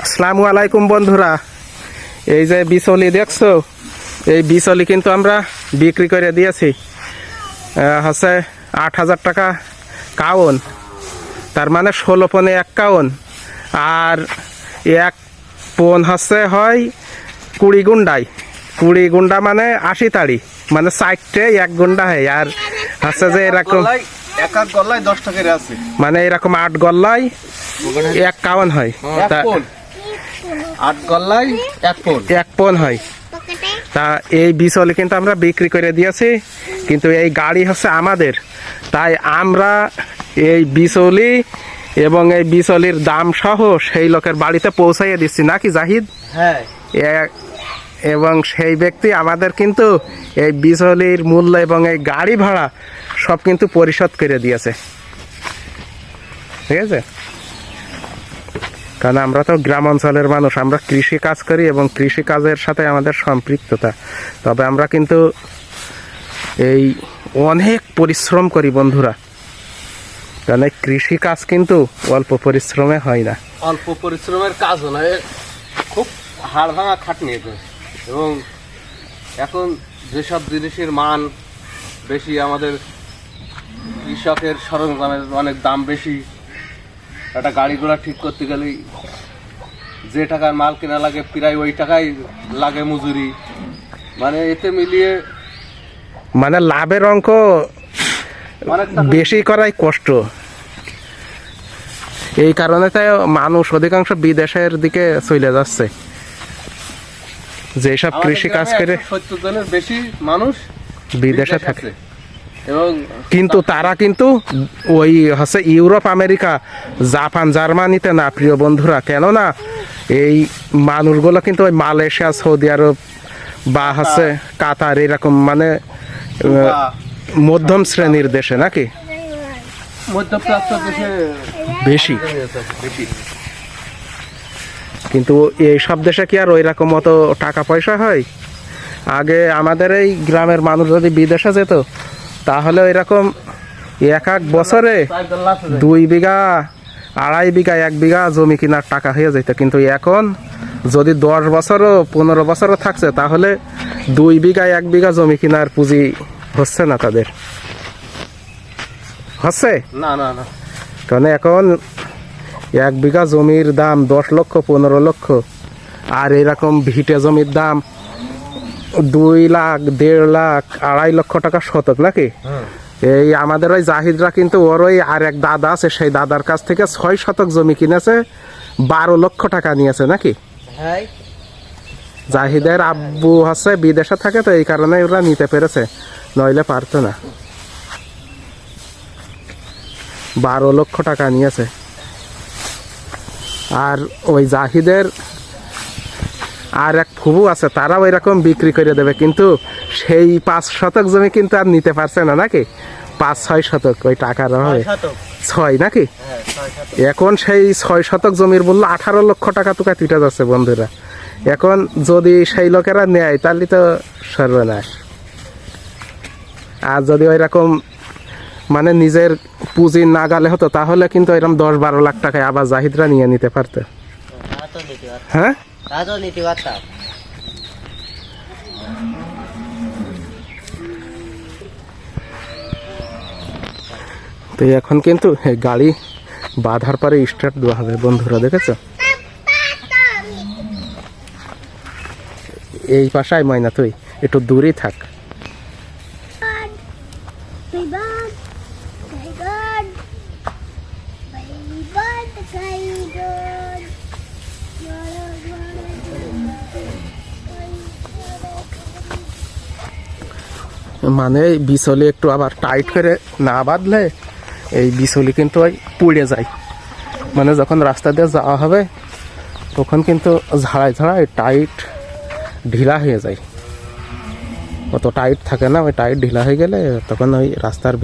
আসসালামু আলাইকুম বন্ধুরা, এই যে বিচলি দেখছো, এই বিচলি কিন্তু আমরা বিক্রি করে দিয়েছি হচ্ছে ৮,০০০ টাকা কাউন, তার মানে ১৬ পনে ১ কাউন। আর ১ পন হচ্ছে হয় ২০ গুন্ডায়, ২০ গুন্ডা মানে ৮০ তাড়ি, মানে ৪টে ১ গুন্ডা হয়। আর হচ্ছে যে এরকম এক গল্লায় 10 টাকা আছে, মানে এরকম ৮ গল্লায় ১ কাউন হয়, 8 গল্লায় ১ পন হয়। তা এই বিচলি কিন্তু আমরা বিক্রি করে দিয়েছি, কিন্তু এই গাড়ি হচ্ছে আমাদের, তাই আমরা এই বিচলি এবং এই বিচলির দাম সহ সেই লোকের বাড়িতে পৌঁছাইয়ে দিচ্ছি নাকি জাহিদ? হ্যাঁ। এবং সেই ব্যক্তি আমাদের কিন্তু এই বিচলির মূল্য এবং এই গাড়ি ভাড়া সব কিন্তু পরিশোধ করে দিয়েছে, ঠিক আছে? কারণ আমরা তো গ্রাম অঞ্চলের মানুষ, আমরা কৃষি কাজ করি এবং কৃষি কাজের সাথে আমাদের সম্পৃক্ততা। তবে আমরা কিন্তু এই অনেক পরিশ্রম করি বন্ধুরা, কারণ এই কৃষি কাজ কিন্তু অল্প পরিশ্রমে হয় না। অল্প পরিশ্রমের কাজ নয়, খুব হাড় ভাঙা খাটনি। এবং এখন যেসব জিনিসের মান বেশি, আমাদের কৃষকের সরঞ্জামের অনেক দাম বেশি। একটা গাড়ি ঘোড়া ঠিক করতে গেলেই যে টাকার মাল কেনা লাগে প্রায় ওই টাকাই লাগে মজুরি, মানে এতে মিলিয়ে মানে লাভের অঙ্ক বেশি করাই কষ্ট। এই কারণে তাই মানুষ অধিকাংশ বিদেশের দিকে চলে যাচ্ছে, যেসব কৃষি কাজ করে 70 জনের বেশি মানুষ বিদেশে থাকে। এবং কিন্তু তারা কিন্তু ওই হচ্ছে ইউরোপ, আমেরিকা, জাপান, জার্মানিতে না প্রিয় বন্ধুরা। কেননা এই মানুষগুলো কিন্তু ওই মালয়েশিয়া, সৌদি আরব বা হচ্ছে কাতার, এরকম মানে মধ্যম শ্রেণীর দেশে নাকি মধ্যপ্রাচ্য দেশে বেশি। কিন্তু এই সব দেশে কি আর ওই রকম মতো টাকা পয়সা হয়? আগে আমাদের এই গ্রামের মানুষ যদি বিদেশে যেত, তাহলে ওই রকম এক বছরে 2 বিঘা, 2.5 বিঘা, 1 বিঘা জমি কেনার টাকা হয়ে যেত। কিন্তু এখন যদি 10 বছরও 15 বছরও থাকছে, তাহলে 2 বিঘা, 1 বিঘা জমি কেনার পুঁজি হচ্ছে না তাদের। হচ্ছে না না না, কারণ এখন 1 বিঘা জমির দাম 10 লক্ষ, 15 লক্ষ। আর এরকম ভিটে জমির দাম 2 লাখ, 1.5 লাখ, 2.5 লক্ষ টাকা শতক নাকি? এই আমাদের ওই জাহিদরা কিন্তু ওর ওই আর এক দাদা আছে, সেই দাদার কাছ থেকে 6 শতক জমি কিনেছে, 12 লক্ষ টাকা নিয়েছে নাকি? জাহিদের আব্বু হচ্ছে বিদেশে থাকে, তো এই কারণে ওরা নিতে পেরেছে, নইলে পারতো না। 12 লক্ষ টাকা নিয়েছে। আর ওই জাহিদের আর এক ফুবু আছে, তারাও এরকম বিক্রি করে দেবে, কিন্তু সেই 5 শতক জমি কিন্তু আর নিতে পারছে না নাকি? 5-6 শতক ওই টাকার হবে 6 নাকি? এখন সেই 6 শতক জমির মূল্য 18 লক্ষ টাকা তো তুটে যাচ্ছে বন্ধুরা। এখন যদি সেই লোকেরা নেয় তাহলে তো সর্বনাশ। আর যদি ওই রকম মানে নিজের পুঁজি না গালে হতো, তাহলে কিন্তু এরকম 10-12 লাখ টাকায় আবার জাহিদরা নিয়ে নিতে পারতো। হ্যাঁ, তো এখন কিন্তু গাড়ি বাঁধার পরে স্টার্ট দেওয়া হবে বন্ধুরা, দেখেছো? এই পাশায় ময়না, তুই একটু দূরেই থাক। মানে বিচলি একটু আবার টাইট করে না বাঁধলে এই বিচলি কিন্তু ওই পুড়ে যায়। মানে যখন রাস্তা দিয়ে যাওয়া হবে তখন কিন্তু ঝাড়ায় ঝাড়ায় টাইট ঢিলা হয়ে যায়, অত টাইট থাকে না। ওই টাইট ঢিলা হয়ে গেলে তখন ওই রাস্তার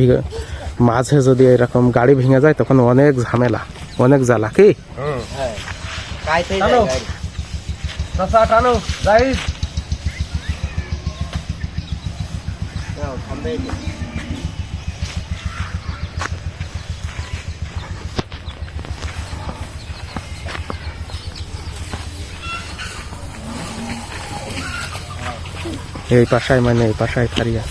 মাঝে যদি এরকম গাড়ি ভেঙে যায়, তখন অনেক ঝামেলা, অনেক জ্বালা। কি এই পাশায় মানে এই পাশায় ফারিয়া।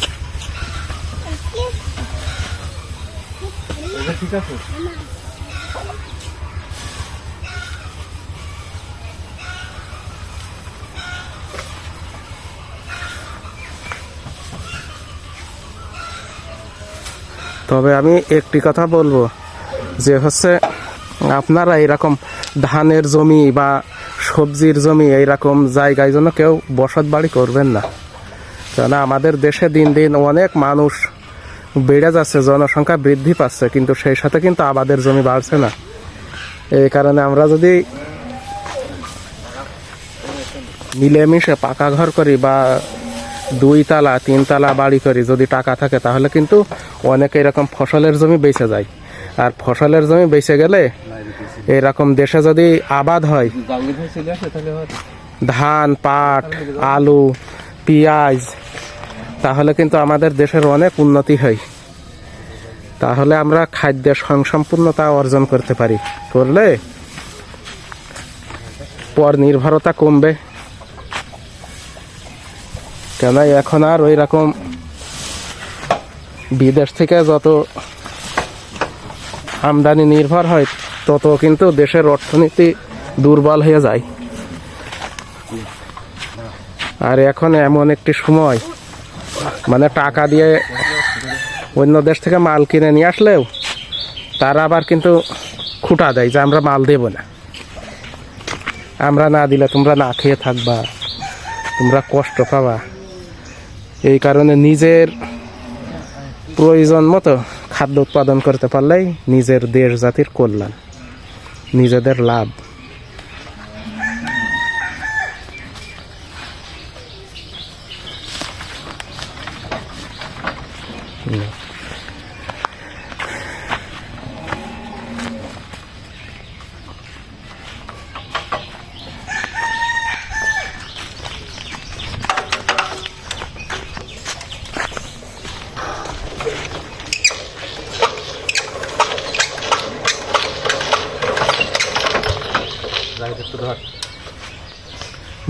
ঠিক আছে। তবে আমি একটি কথা বলবো যে হচ্ছে আপনারা এইরকম ধানের জমি বা সবজির জমি এইরকম জায়গায় যেন কেউ বসত বাড়ি করবেন না, কেননা আমাদের দেশে দিন দিন অনেক মানুষ বেড়ে যাচ্ছে, জনসংখ্যা বৃদ্ধি পাচ্ছে, কিন্তু সেই সাথে কিন্তু আবাদের জমি বাড়ছে না। এই কারণে আমরা যদি মিলেমিশে পাকা ঘর করি বা 2 তালা 3 তালা বাড়ি করি, যদি টাকা থাকে তাহলে কিন্তু অনেকে এরকম ফসলের জমি বেঁচে যায়। আর ফসলের জমি বেঁচে গেলে এরকম দেশে যদি আবাদ হয়, ধান, পাট, আলু, পেঁয়াজ, তাহলে কিন্তু আমাদের দেশের অনেক উন্নতি হয়। তাহলে আমরা খাদ্যের স্বয়ংসম্পূর্ণতা অর্জন করতে পারি, করলে পর নির্ভরতা কমবে। কেন এখন আর ওই রকম বিদেশ থেকে যত আমদানি নির্ভর হয় তত কিন্তু দেশের অর্থনীতি দুর্বল হয়ে যায়। আর এখন এমন একটি সময়, মানে টাকা দিয়ে অন্য দেশ থেকে মাল কিনে নিয়ে আসলেও তারা আবার কিন্তু খুঁটা দেয় যে আমরা মাল দেব না, আমরা না দিলে তোমরা না খেয়ে থাকবা, তোমরা কষ্ট পাবা। এই কারণে নিজের প্রয়োজন মতো খাদ্য উৎপাদন করতে পারলেই নিজের দেশ জাতির কল্যাণ, নিজেদের লাভ।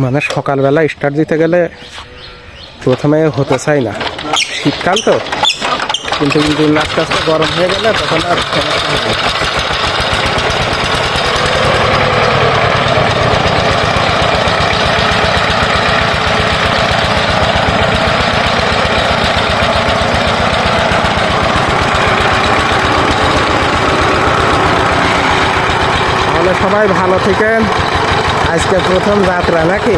মানে সকালবেলা স্টার্ট দিতে গেলে প্রথমে হতে চাই না, শীতকাল তো, কিন্তু আস্তে আস্তে গরম হয়ে গেলে তখন আর তাহলে সবাই ভালো থাকেন। আজকে প্রথম যাত্রা নাকি?